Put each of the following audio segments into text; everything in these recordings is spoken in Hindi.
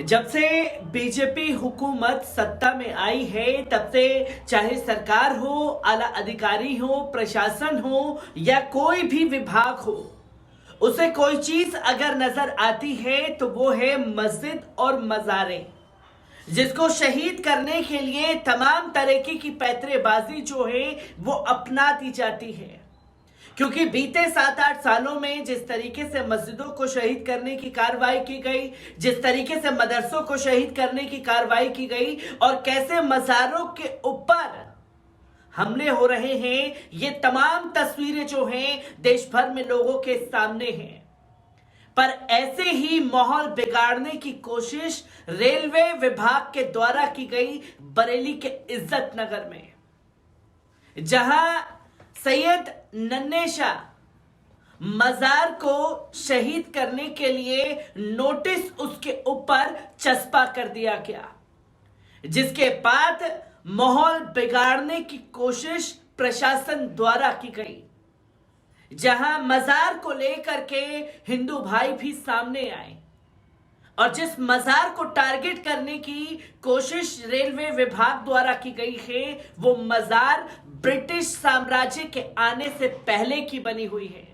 जब से बीजेपी हुकूमत सत्ता में आई है तब से चाहे सरकार हो, आला अधिकारी हो, प्रशासन हो या कोई भी विभाग हो, उसे कोई चीज अगर नजर आती है तो वो है मस्जिद और मज़ारें, जिसको शहीद करने के लिए तमाम तरीके की पैतरेबाजी जो है वो अपनाती जाती है। क्योंकि बीते 7-8 सालों में जिस तरीके से मस्जिदों को शहीद करने की कार्रवाई की गई, जिस तरीके से मदरसों को शहीद करने की कार्रवाई की गई और कैसे मज़ारों के ऊपर हमले हो रहे हैं, ये तमाम तस्वीरें जो हैं देश भर में लोगों के सामने हैं। पर ऐसे ही माहौल बिगाड़ने की कोशिश रेलवे विभाग के द्वारा की गई बरेली के इज्जत नगर में, जहां सैयद नन्हे शाह मजार को शहीद करने के लिए नोटिस उसके ऊपर चस्पा कर दिया गया, जिसके बाद माहौल बिगाड़ने की कोशिश प्रशासन द्वारा की गई, जहां मजार को लेकर के हिंदू भाई भी सामने आए और जिस मजार को टारगेट करने की कोशिश रेलवे विभाग द्वारा की गई है वो मजार ब्रिटिश साम्राज्य के आने से पहले की बनी हुई है।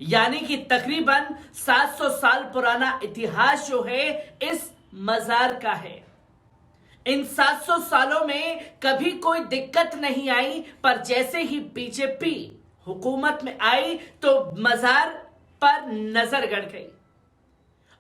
यानी कि तकरीबन 700 साल पुराना इतिहास जो है इस मजार का है। इन 700 सालों में कभी कोई दिक्कत नहीं आई, पर जैसे ही बीजेपी हुकूमत में आई तो मजार पर नजर गड़ गई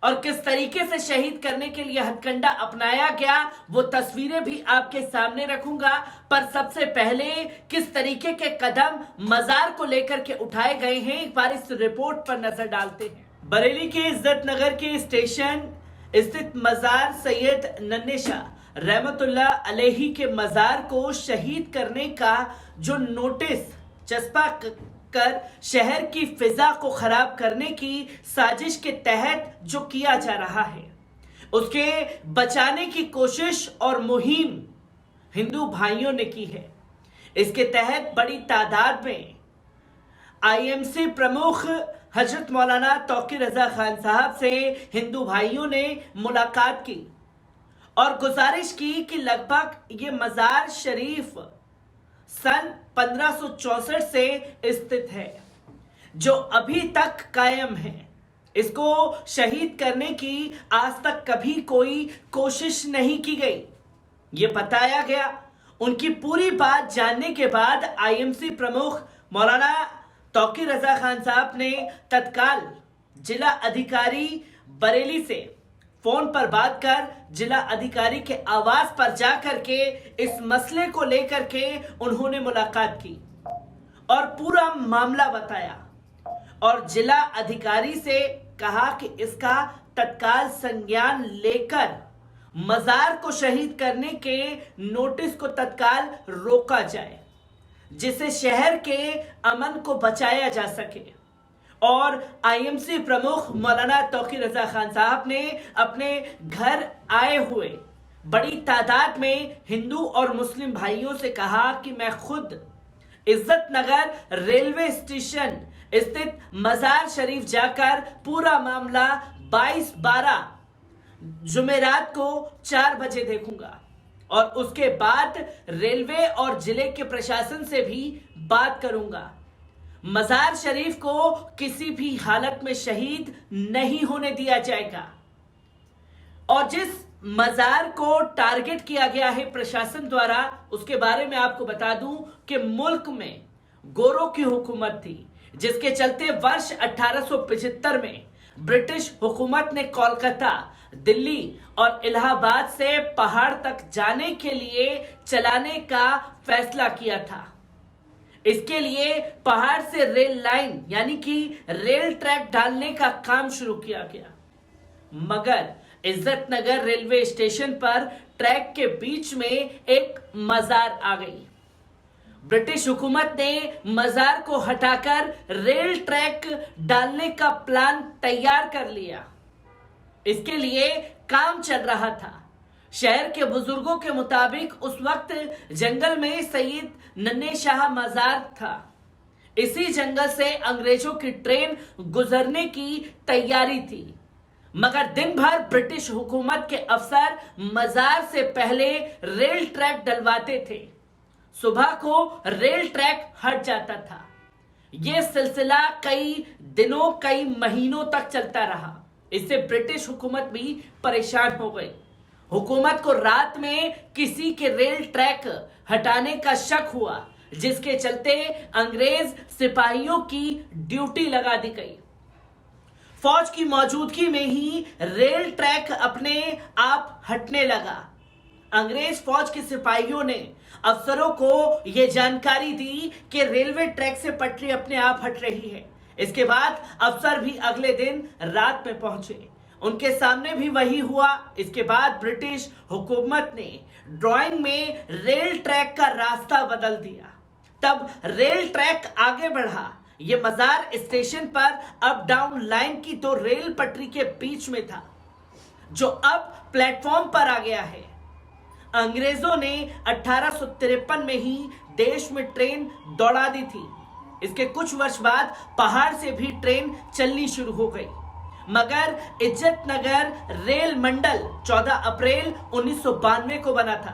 और किस तरीके से शहीद करने के लिए हथकंडा अपनाया गया वो तस्वीरें भी आपके सामने रखूंगा। पर सबसे पहले किस तरीके के कदम मजार को लेकर के उठाए गए हैं, एक बार इस रिपोर्ट पर नजर डालते हैं। बरेली के इज्जत नगर के स्टेशन स्थित मजार सैयद नन्हे शाह रहमतुल्लाह अलैही के मजार को शहीद करने का जो नोटिस चस्पा कर शहर की फिजा को खराब करने की साजिश के तहत जो किया जा रहा है, उसके बचाने की कोशिश और मुहिम हिंदू भाइयों ने की है। इसके तहत बड़ी तादाद में आईएमसी प्रमुख हजरत मौलाना तौकीर रजा खान साहब से हिंदू भाइयों ने मुलाकात की और गुजारिश की कि लगभग ये मजार शरीफ सन 1564 से स्थित है, जो अभी तक कायम है। इसको शहीद करने की आज तक कभी कोई कोशिश नहीं की गई, ये बताया गया। उनकी पूरी बात जानने के बाद आईएमसी प्रमुख मौलाना तौकीर रजा खान साहब ने तत्काल जिला अधिकारी बरेली से फोन पर बात कर जिला अधिकारी के आवास पर जाकर के इस मसले को लेकर के उन्होंने मुलाकात की और पूरा मामला बताया और जिला अधिकारी से कहा कि इसका तत्काल संज्ञान लेकर मजार को शहीद करने के नोटिस को तत्काल रोका जाए, जिससे शहर के अमन को बचाया जा सके। और आईएमसी प्रमुख मौलाना तौकीर रजा खान साहब ने अपने घर आए हुए बड़ी तादाद में हिंदू और मुस्लिम भाइयों से कहा कि मैं खुद इज्जत नगर रेलवे स्टेशन स्थित मजार शरीफ जाकर पूरा मामला 22/12 जुमेरात को 4 बजे देखूंगा और उसके बाद रेलवे और जिले के प्रशासन से भी बात करूंगा। मजार शरीफ को किसी भी हालत में शहीद नहीं होने दिया जाएगा। और जिस मजार को टारगेट किया गया है प्रशासन द्वारा, उसके बारे में आपको बता दूं कि मुल्क में गोरों की हुकूमत थी, जिसके चलते वर्ष 1875 में ब्रिटिश हुकूमत ने कोलकाता, दिल्ली और इलाहाबाद से पहाड़ तक जाने के लिए चलाने का फैसला किया था। इसके लिए पहाड़ से रेल लाइन यानी कि रेल ट्रैक डालने का काम शुरू किया गया, मगर इज्जत नगर रेलवे स्टेशन पर ट्रैक के बीच में एक मजार आ गई। ब्रिटिश हुकूमत ने मजार को हटाकर रेल ट्रैक डालने का प्लान तैयार कर लिया। इसके लिए काम चल रहा था। शहर के बुजुर्गों के मुताबिक उस वक्त जंगल में सैयद नन्हे शाह मजार था। इसी जंगल से अंग्रेजों की ट्रेन गुजरने की तैयारी थी, मगर दिन भर ब्रिटिश हुकूमत के अफसर मजार से पहले रेल ट्रैक डलवाते थे। सुबह को रेल ट्रैक हट जाता था। यह सिलसिला कई दिनों कई महीनों तक चलता रहा। इससे ब्रिटिश हुकूमत भी परेशान हो गई। हुकूमत को रात में किसी के रेल ट्रैक हटाने का शक हुआ, जिसके चलते अंग्रेज सिपाहियों की ड्यूटी लगा दी गई। फौज की मौजूदगी में ही रेल ट्रैक अपने आप हटने लगा। अंग्रेज फौज के सिपाहियों ने अफसरों को यह जानकारी दी कि रेलवे ट्रैक से पटरी अपने आप हट रही है। इसके बाद अफसर भी अगले दिन रात में पहुंचे। उनके सामने भी वही हुआ। इसके बाद ब्रिटिश हुकूमत ने ड्राइंग में रेल ट्रैक का रास्ता बदल दिया। तब रेल ट्रैक आगे बढ़ा। यह मजार स्टेशन पर अप डाउन लाइन की दो रेल पटरी के बीच में था, जो अब प्लेटफॉर्म पर आ गया है। अंग्रेजों ने 1853 में ही देश में ट्रेन दौड़ा दी थी। इसके कुछ वर्ष बाद पहाड़ से भी ट्रेन चलनी शुरू हो गई। मगर इज्जतनगर रेल मंडल 14 अप्रैल 1992 को बना था।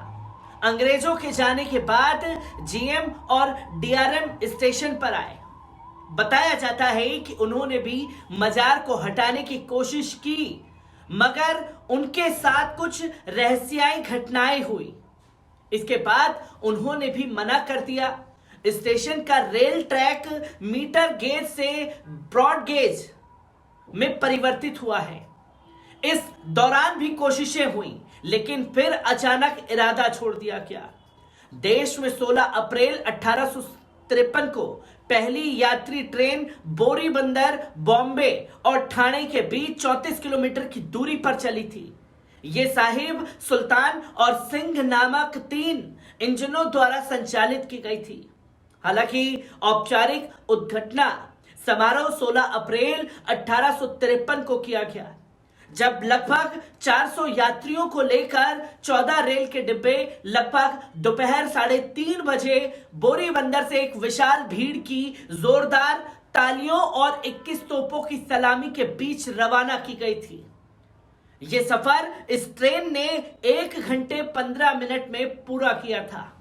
अंग्रेजों के जाने के बाद जीएम और डीआरएम स्टेशन पर आए। बताया जाता है कि उन्होंने भी मजार को हटाने की कोशिश की, मगर उनके साथ कुछ रहस्याई घटनाएं हुई। इसके बाद उन्होंने भी मना कर दिया। स्टेशन का रेल ट्रैक मीटर गेज से ब्रॉड गेज में परिवर्तित हुआ है। इस दौरान भी कोशिशें हुई, लेकिन फिर अचानक इरादा छोड़ दिया गया। देश में 16 अप्रैल 1853 को पहली यात्री ट्रेन बोरीबंदर, बॉम्बे और ठाणे के बीच 34 किलोमीटर की दूरी पर चली थी। ये साहिब, सुल्तान और सिंह नामक 3 इंजनों द्वारा संचालित की गई थी। हालांकि औपचारिक उद्घाटन समारोह 16 अप्रैल 1853 को किया गया, जब लगभग 400 यात्रियों को लेकर 14 रेल के डिब्बे लगभग दोपहर 3:30 बजे बोरीबंदर से एक विशाल भीड़ की जोरदार तालियों और 21 तोपों की सलामी के बीच रवाना की गई थी। यह सफर इस ट्रेन ने 1 घंटे 15 मिनट में पूरा किया था।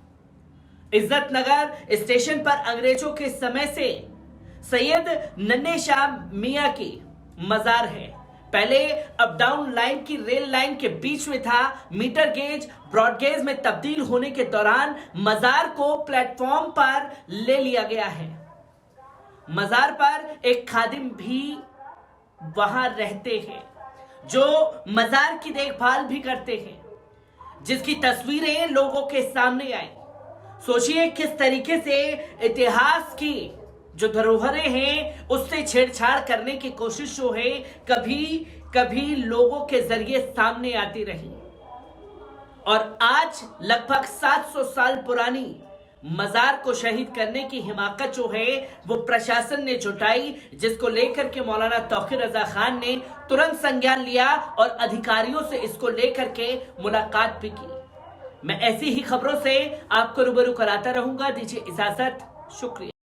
इज्जतनगर स्टेशन पर अंग्रेजों के समय से सैयद नन्हे शाह मियां की मजार है। पहले अप डाउन लाइन की रेल लाइन के बीच में था। मीटर गेज ब्रॉड गेज में तब्दील होने के दौरान मजार को प्लेटफॉर्म पर ले लिया गया है। मजार पर एक खादिम भी वहां रहते हैं, जो मजार की देखभाल भी करते हैं, जिसकी तस्वीरें लोगों के सामने आई। सोचिए किस तरीके से इतिहास की जो धरोहरें हैं उससे छेड़छाड़ करने की कोशिश जो है कभी कभी लोगों के जरिए सामने आती रही। और आज लगभग 700 साल पुरानी मजार को शहीद करने की हिमाकत जो है वो प्रशासन ने जुटाई, जिसको लेकर के मौलाना तौकीर रजा खान ने तुरंत संज्ञान लिया और अधिकारियों से इसको लेकर के मुलाकात भी की। मैं ऐसी ही खबरों से आपको रूबरू कराता रहूंगा। दीजिए इजाजत, शुक्रिया।